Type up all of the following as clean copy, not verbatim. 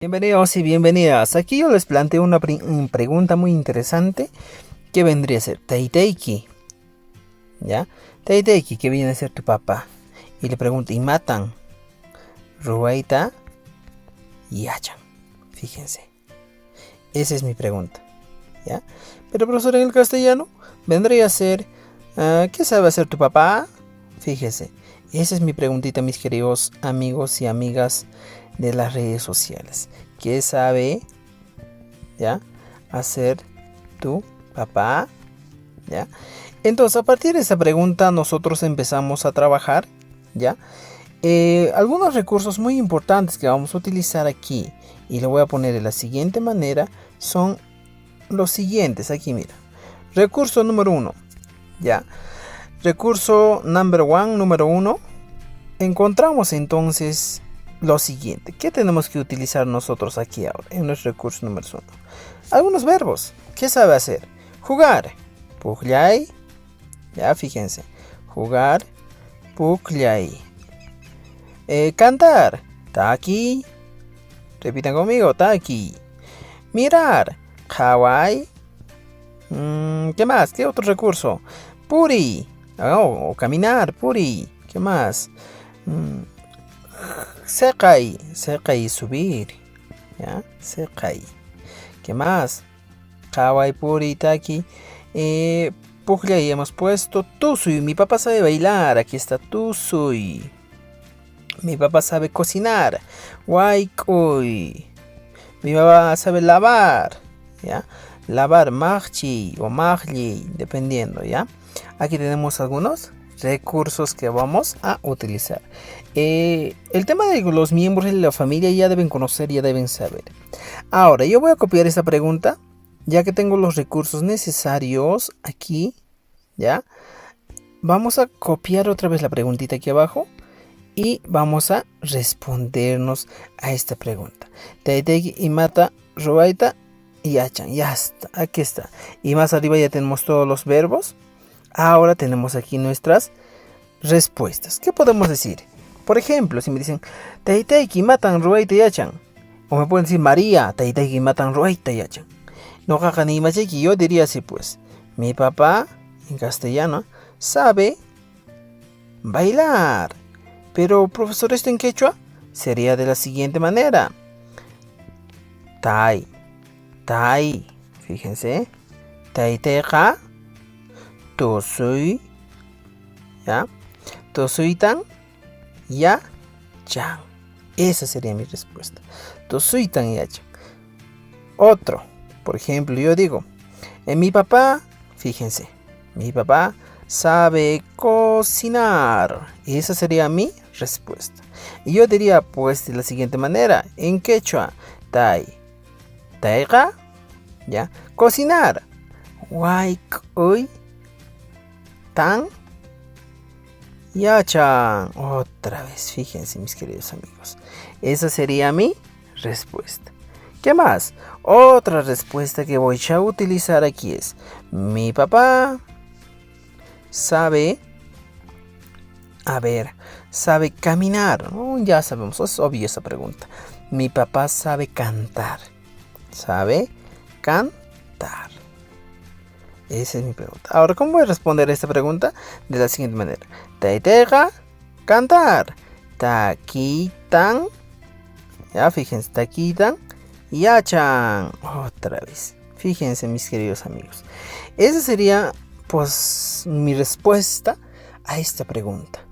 Bienvenidos y bienvenidas. Aquí yo les planteo una pregunta muy interesante que vendría a ser Teiteiki, ¿ya? Teiteiki, que viene a ser tu papá. Y le pregunto, ¿y matan? Rueita y Achan. Fíjense. Esa es mi pregunta, ¿ya? Pero profesor, en el castellano vendría a ser, ¿qué sabe hacer tu papá? Fíjese. Esa es mi preguntita, mis queridos amigos y amigas de las redes sociales. ¿Qué sabe, ya, hacer tu papá? ¿Ya? Entonces, a partir de esa pregunta, nosotros empezamos a trabajar, ¿ya? Algunos recursos muy importantes que vamos a utilizar aquí, y lo voy a poner de la siguiente manera, son los siguientes. Aquí, mira. Recurso número 1, ¿ya? Recurso number one, número 1. Encontramos entonces lo siguiente. ¿Qué tenemos que utilizar nosotros aquí ahora en nuestro recurso número 1? Algunos verbos. ¿Qué sabe hacer? Jugar. Puklay. Ya, fíjense. Jugar. Puklay. Cantar. Taki. Repitan conmigo. Taki. Mirar. Hawaii. ¿Qué más? ¿Qué otro recurso? Puri. O caminar. Puri. ¿Qué más? Sekai. Sekai, subir. ¿Ya? Sekai. ¿Qué más? Kawaii, puri, taki. Puklay hemos puesto. Tusui. Mi papá sabe bailar. Aquí está Tusui. Mi papá sabe cocinar. Waikoi. Mi papá sabe lavar. ¿Ya? Lavar, magchi o magli, dependiendo, ¿ya? Aquí tenemos algunos recursos que vamos a utilizar. El tema de los miembros de la familia ya deben conocer, ya deben saber. Ahora, yo voy a copiar esta pregunta, ya que tengo los recursos necesarios aquí, ¿ya? Vamos a copiar otra vez la preguntita aquí abajo y vamos a respondernos a esta pregunta. Teiteki y mata ruaita y achan. Ya está, aquí está. Y más arriba ya tenemos todos los verbos. Ahora tenemos aquí nuestras respuestas. ¿Qué podemos decir? Por ejemplo, si me dicen Teiteki matan ruaita y achan, o me pueden decir María Teiteki matan ruaita y achan. No ni macheki, yo diría así pues. Mi papá, en castellano, sabe bailar. Pero, profesor, ¿esto en quechua? Sería de la siguiente manera. Tai. Tai. Fíjense. Taiteja. Tosui. ¿Ya? Tosuitan. Ya. Chan. Esa sería mi respuesta. Tosuitan ya chan. Otro. Por ejemplo, yo digo. Mi papá. Fíjense. Mi papá sabe cocinar. Esa sería mi respuesta. Y yo diría pues de la siguiente manera. En quechua. Tai. Taiga. ¿Ya? Cocinar. Waik hoy. Tan. Yachan. Otra vez. Fíjense, mis queridos amigos. Esa sería mi respuesta. ¿Qué más? Otra respuesta que voy a utilizar aquí es. Mi papá sabe, sabe caminar. Ya sabemos, es obvio esa pregunta. Mi papá sabe cantar. Sabe cantar. Esa es mi pregunta. Ahora, ¿cómo voy a responder a esta pregunta? De la siguiente manera. Taiteja, cantar. Taquitan. Ya, fíjense, taquitan. Yachan. Otra vez. Fíjense, mis queridos amigos. Esa sería pues mi respuesta a esta pregunta.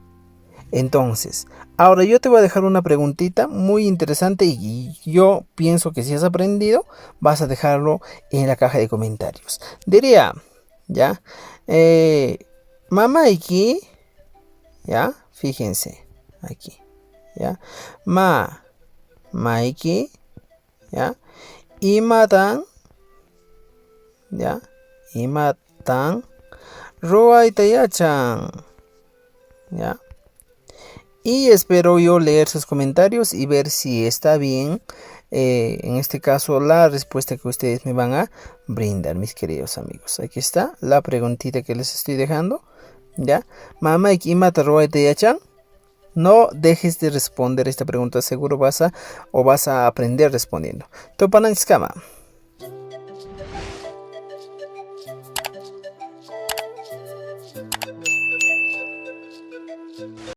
Entonces, ahora yo te voy a dejar una preguntita muy interesante y yo pienso que si has aprendido vas a dejarlo en la caja de comentarios. Diría, ¿ya? Mamaiki, ¿ya? Fíjense, aquí, ¿ya? Maiki, ¿ya? Imatan, ¿ya? Imatan. Ruaita yachan. ¿Ya? Y espero yo leer sus comentarios y ver si está bien. En este caso, la respuesta que ustedes me van a brindar, mis queridos amigos. Aquí está la preguntita que les estoy dejando. ¿Ya? Mamá y mata ruaita yachan. No dejes de responder esta pregunta, seguro vas a aprender respondiendo. Topanan skama.